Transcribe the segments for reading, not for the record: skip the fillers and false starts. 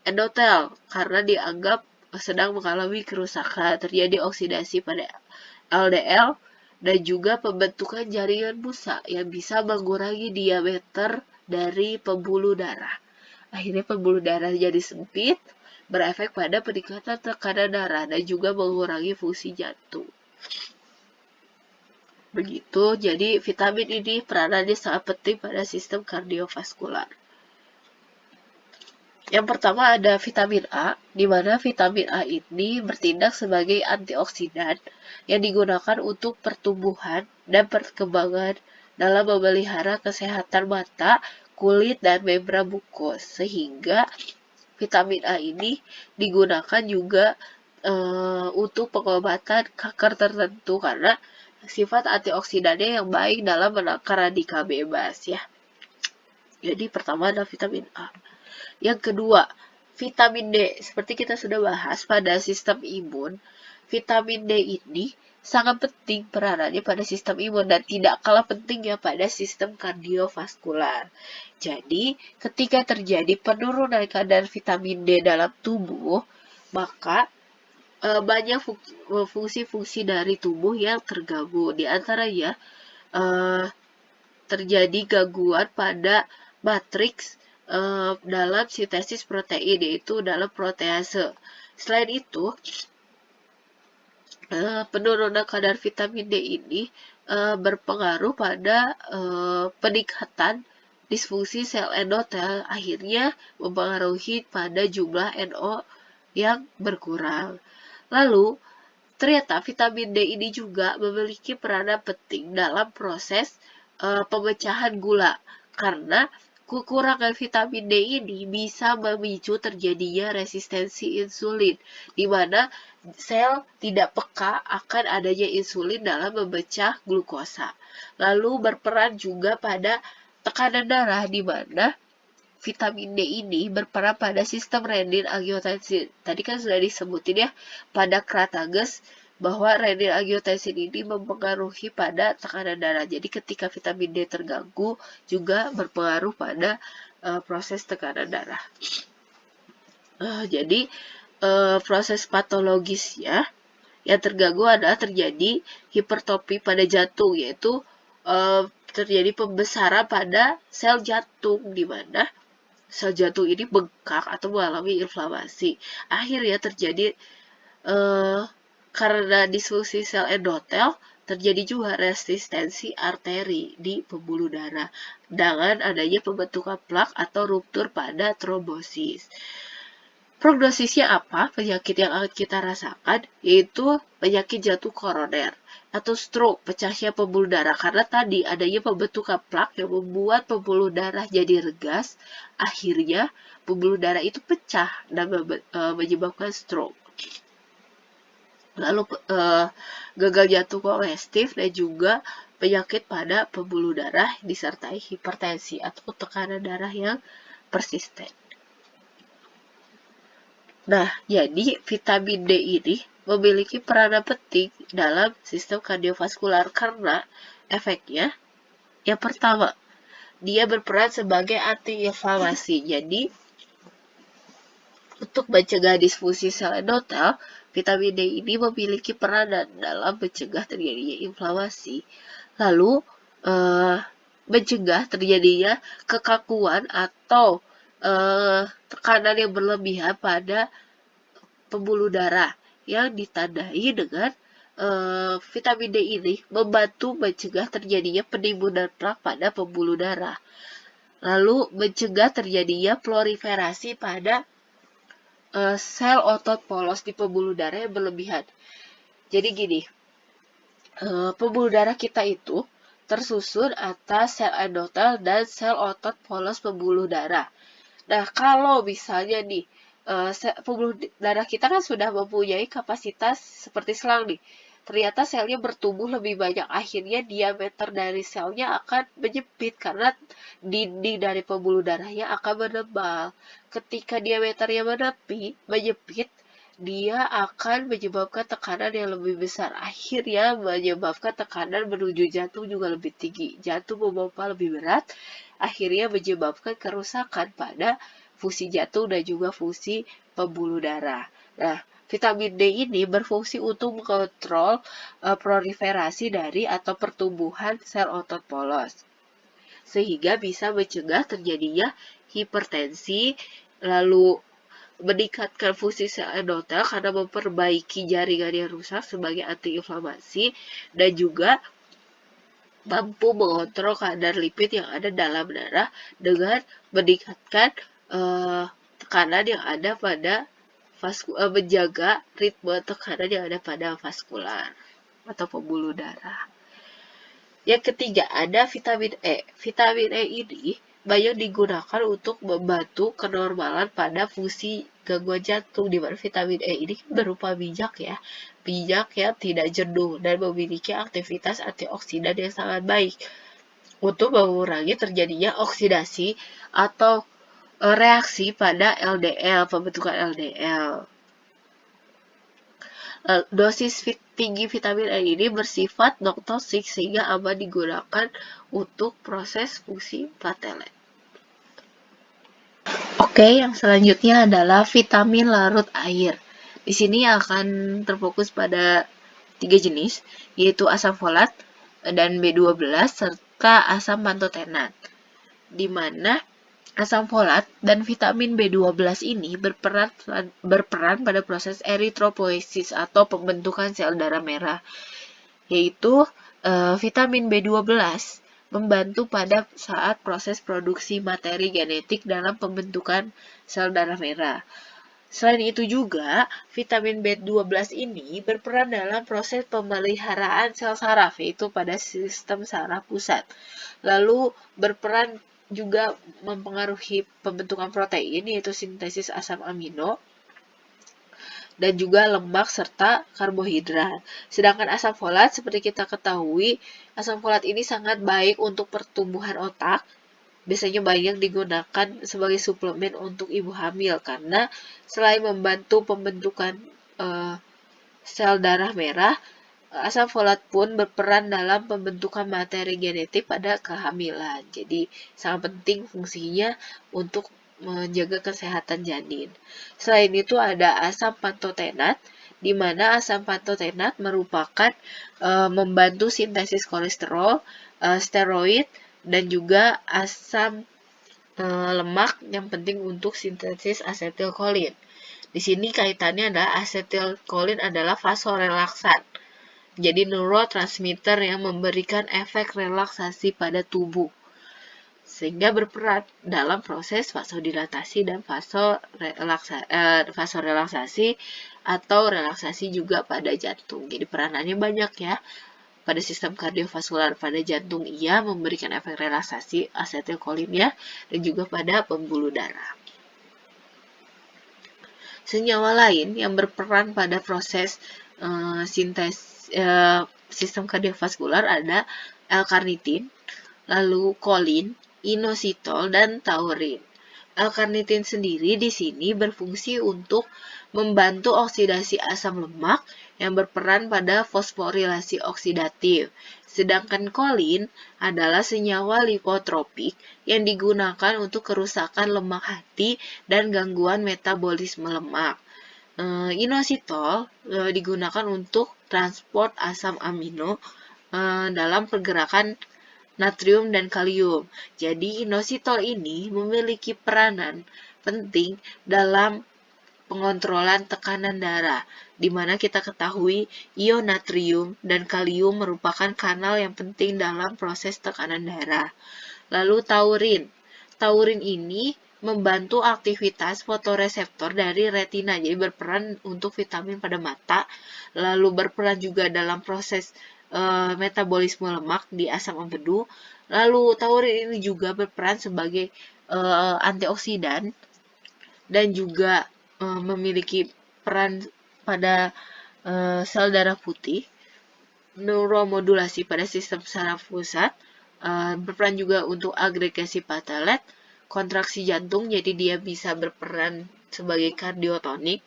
endotel karena dianggap sedang mengalami kerusakan, terjadi oksidasi pada LDL dan juga pembentukan jaringan busa yang bisa mengurangi diameter dari pembuluh darah. Akhirnya pembuluh darah jadi sempit, berefek pada peningkatan tekanan darah dan juga mengurangi fungsi jantung. Begitu, jadi vitamin ini peranannya sangat penting pada sistem kardiovaskular. Yang pertama ada vitamin A, di mana vitamin A ini bertindak sebagai antioksidan yang digunakan untuk pertumbuhan dan perkembangan dalam memelihara kesehatan mata, kulit, dan membran mukus. Sehingga vitamin A ini digunakan juga untuk pengobatan kanker tertentu karena sifat antioksidannya yang baik dalam menangkal radikal bebas ya. Jadi pertama ada vitamin A. Yang kedua, vitamin D. Seperti kita sudah bahas pada sistem imun, vitamin D ini sangat penting peranannya pada sistem imun dan tidak kalah pentingnya pada sistem kardiovaskular. Jadi, ketika terjadi penurunan kadar vitamin D dalam tubuh, maka banyak fungsi-fungsi dari tubuh yang terganggu. Di antaranya, terjadi gangguan pada matriks dalam sintesis protein, yaitu dalam protease. Selain itu, penurunan kadar vitamin D ini berpengaruh pada peningkatan disfungsi sel endotel, akhirnya mempengaruhi pada jumlah NO yang berkurang. Lalu, ternyata vitamin D ini juga memiliki peranan penting dalam proses pemecahan gula, karena kekurangan vitamin D ini bisa memicu terjadinya resistensi insulin, di mana sel tidak peka akan adanya insulin dalam memecah glukosa. Lalu berperan juga pada tekanan darah, di mana vitamin D ini berperan pada sistem renin-angiotensin. Tadi kan sudah disebutin ya pada Kratages bahwa renin-angiotensin ini mempengaruhi pada tekanan darah. Jadi ketika vitamin D terganggu juga berpengaruh pada proses tekanan darah. Jadi proses patologisnya yang terganggu adalah terjadi hipertrofi pada jantung, yaitu terjadi pembesaran pada sel jantung, di mana sel jantung ini bengkak atau mengalami inflamasi. Akhirnya terjadi karena disfungsi sel endotel, terjadi juga resistensi arteri di pembuluh darah dengan adanya pembentukan plak atau ruptur pada trombosis. Prognosisnya apa? Penyakit yang akan kita rasakan yaitu penyakit jantung koroner atau stroke, pecahnya pembuluh darah, karena tadi adanya pembentukan plak yang membuat pembuluh darah jadi regas, akhirnya pembuluh darah itu pecah dan menyebabkan stroke. Lalu gagal jantung kongestif dan juga penyakit pada pembuluh darah disertai hipertensi atau tekanan darah yang persisten. Nah, jadi vitamin D ini memiliki peranan penting dalam sistem kardiovaskular karena efeknya yang pertama, dia berperan sebagai anti-inflamasi. Jadi, untuk mencegah disfungsi sel endotel, vitamin D ini memiliki peranan dalam mencegah terjadinya inflamasi. Lalu, mencegah terjadinya kekakuan atau tekanan yang berlebihan pada pembuluh darah yang ditandai dengan vitamin D ini membantu mencegah terjadinya penimbunan plak pada pembuluh darah. Lalu mencegah terjadinya proliferasi pada sel otot polos di pembuluh darah yang berlebihan. Jadi gini, pembuluh darah kita itu tersusun atas sel endotel dan sel otot polos pembuluh darah. Nah, kalau misalnya nih, pembuluh darah kita kan sudah mempunyai kapasitas seperti selang nih. Ternyata selnya bertumbuh lebih banyak, akhirnya diameter dari selnya akan menyempit karena dinding dari pembuluh darahnya akan menebal. Ketika diameternya menyempit, dia akan menyebabkan tekanan yang lebih besar. Akhirnya menyebabkan tekanan menuju jantung juga lebih tinggi. Jantung memompa lebih berat, akhirnya menyebabkan kerusakan pada fungsi jantung dan juga fungsi pembuluh darah. Nah, vitamin D ini berfungsi untuk mengontrol proliferasi dari atau pertumbuhan sel otot polos, sehingga bisa mencegah terjadinya hipertensi, lalu meningkatkan fungsi sel endotel karena memperbaiki jaringan yang rusak sebagai antiinflamasi, dan juga mampu mengontrol kadar lipid yang ada dalam darah dengan meningkatkan tekanan yang ada pada menjaga ritme tekanan yang ada pada vaskular atau pembuluh darah. Yang ketiga ada vitamin E. Vitamin E ini banyak digunakan untuk membantu kenormalan pada fungsi gangguan jantung, di mana vitamin E ini berupa minyak ya, minyak yang tidak jenuh dan memiliki aktivitas antioksidan yang sangat baik untuk mengurangi terjadinya oksidasi atau reaksi pada LDL, pembentukan LDL. Dosis tinggi vitamin E ini bersifat non-toksik sehingga aman digunakan untuk proses fungsi platelet. Oke, yang selanjutnya adalah vitamin larut air. Di sini akan terfokus pada 3 jenis, yaitu asam folat dan B12 serta asam pantotenat. Di mana asam folat dan vitamin B12 ini berperan pada proses eritropoiesis atau pembentukan sel darah merah, yaitu vitamin B12 membantu pada saat proses produksi materi genetik dalam pembentukan sel darah merah. Selain itu juga, vitamin B12 ini berperan dalam proses pemeliharaan sel saraf, yaitu pada sistem saraf pusat. Lalu berperan juga mempengaruhi pembentukan protein, yaitu sintesis asam amino, dan juga lemak serta karbohidrat. Sedangkan asam folat, seperti kita ketahui, asam folat ini sangat baik untuk pertumbuhan otak. Biasanya banyak digunakan sebagai suplemen untuk ibu hamil karena selain membantu pembentukan sel darah merah, asam folat pun berperan dalam pembentukan materi genetik pada kehamilan. Jadi sangat penting fungsinya untuk menjaga kesehatan janin. Selain itu ada asam pantotenat, di mana asam pantotenat merupakan membantu sintesis kolesterol, steroid, dan juga asam lemak yang penting untuk sintesis asetilkolin. Di sini kaitannya adalah asetilkolin adalah vasorelaksan. Jadi neurotransmitter yang memberikan efek relaksasi pada tubuh, sehingga berperan dalam proses vasodilatasi dan vasorelaksasi atau relaksasi juga pada jantung. Jadi peranannya banyak ya. Pada sistem kardiovaskular pada jantung ia memberikan efek relaksasi asetilkolinnya dan juga pada pembuluh darah. Senyawa lain yang berperan pada proses sistem kardiovaskular ada L-karnitin, lalu kolin, inositol, dan taurin. L-karnitin sendiri di sini berfungsi untuk membantu oksidasi asam lemak yang berperan pada fosforilasi oksidatif. Sedangkan kolin adalah senyawa lipotropik yang digunakan untuk kerusakan lemak hati dan gangguan metabolisme lemak. Inositol digunakan untuk transport asam amino dalam pergerakan natrium dan kalium. Jadi inositol ini memiliki peranan penting dalam pengontrolan tekanan darah, di mana kita ketahui ion natrium dan kalium merupakan kanal yang penting dalam proses tekanan darah. Lalu taurin. Taurin ini membantu aktivitas fotoreseptor dari retina, jadi berperan untuk vitamin pada mata, lalu berperan juga dalam proses metabolisme lemak di asam empedu. Lalu taurin ini juga berperan sebagai antioksidan dan juga memiliki peran pada sel darah putih, neuromodulasi pada sistem saraf pusat, berperan juga untuk agregasi platelet, kontraksi jantung, jadi dia bisa berperan sebagai kardiotonik,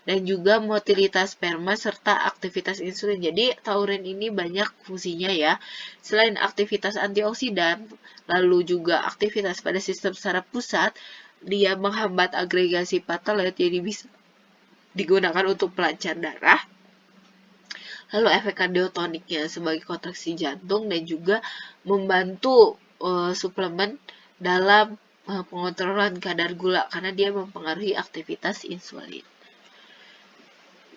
dan juga motilitas sperma serta aktivitas insulin. Jadi taurin ini banyak fungsinya ya. Selain aktivitas antioksidan, lalu juga aktivitas pada sistem saraf pusat, dia menghambat agregasi platelet, jadi bisa digunakan untuk pelancar darah. Lalu efek kardiotoniknya sebagai kontraksi jantung dan juga membantu suplemen dalam pengontrolan kadar gula karena dia mempengaruhi aktivitas insulin.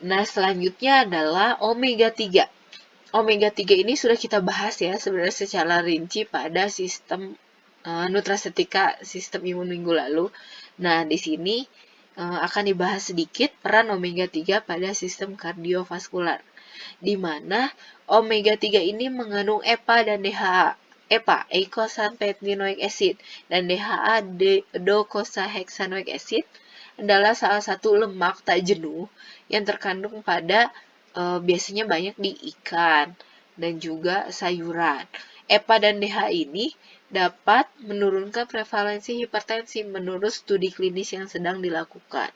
Nah, selanjutnya adalah omega 3. Omega 3 ini sudah kita bahas ya sebenarnya secara rinci pada sistem nutrasetika sistem imun minggu lalu. Nah, di sini akan dibahas sedikit peran omega 3 pada sistem kardiovaskular, di mana omega 3 ini mengandung EPA dan DHA. EPA, eicosapentaenoic acid, dan DHA, docosahexaenoic acid, adalah salah satu lemak tak jenuh yang terkandung pada biasanya banyak di ikan dan juga sayuran. EPA dan DHA ini dapat menurunkan prevalensi hipertensi menurut studi klinis yang sedang dilakukan.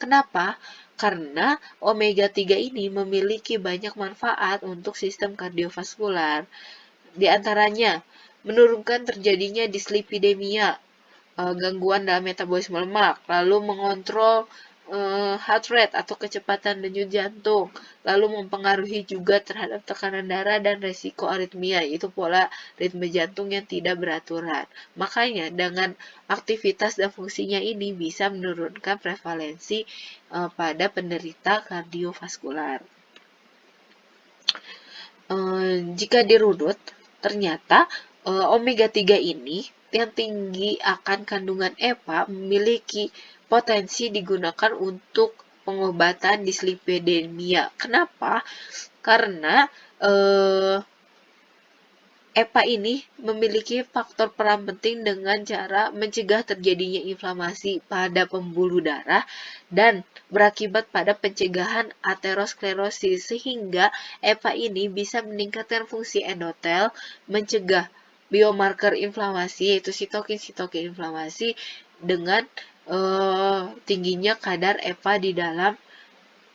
Kenapa? Karena omega 3 ini memiliki banyak manfaat untuk sistem kardiovaskular. Di antaranya, menurunkan terjadinya dislipidemia, gangguan dalam metabolisme lemak, lalu mengontrol heart rate atau kecepatan denyut jantung, lalu mempengaruhi juga terhadap tekanan darah dan resiko aritmia, yaitu pola ritme jantung yang tidak beraturan. Makanya dengan aktivitas dan fungsinya ini bisa menurunkan prevalensi pada penderita kardiovaskular. Jika dirunut, ternyata omega 3 ini yang tinggi akan kandungan EPA memiliki potensi digunakan untuk pengobatan dislipidemia. Kenapa? Karena EPA ini memiliki faktor peran penting dengan cara mencegah terjadinya inflamasi pada pembuluh darah dan berakibat pada pencegahan aterosklerosis, sehingga EPA ini bisa meningkatkan fungsi endotel, mencegah biomarker inflamasi yaitu sitokin inflamasi dengan tingginya kadar EPA di dalam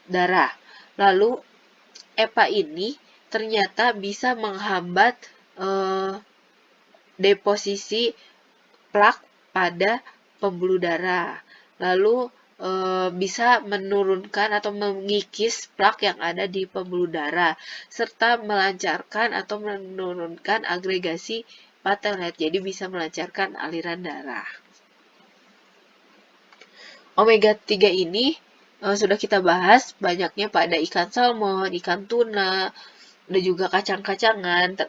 darah. Lalu EPA ini ternyata bisa menghambat deposisi plak pada pembuluh darah, lalu bisa menurunkan atau mengikis plak yang ada di pembuluh darah, serta melancarkan atau menurunkan agregasi platelet, jadi bisa melancarkan aliran darah. Omega 3 ini sudah kita bahas banyaknya pada ikan salmon, ikan tuna, dan juga kacang-kacangan.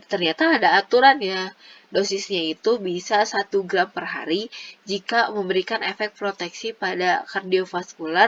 Ternyata ada aturannya. Dosisnya itu bisa 1 gram per hari jika memberikan efek proteksi pada kardiovaskular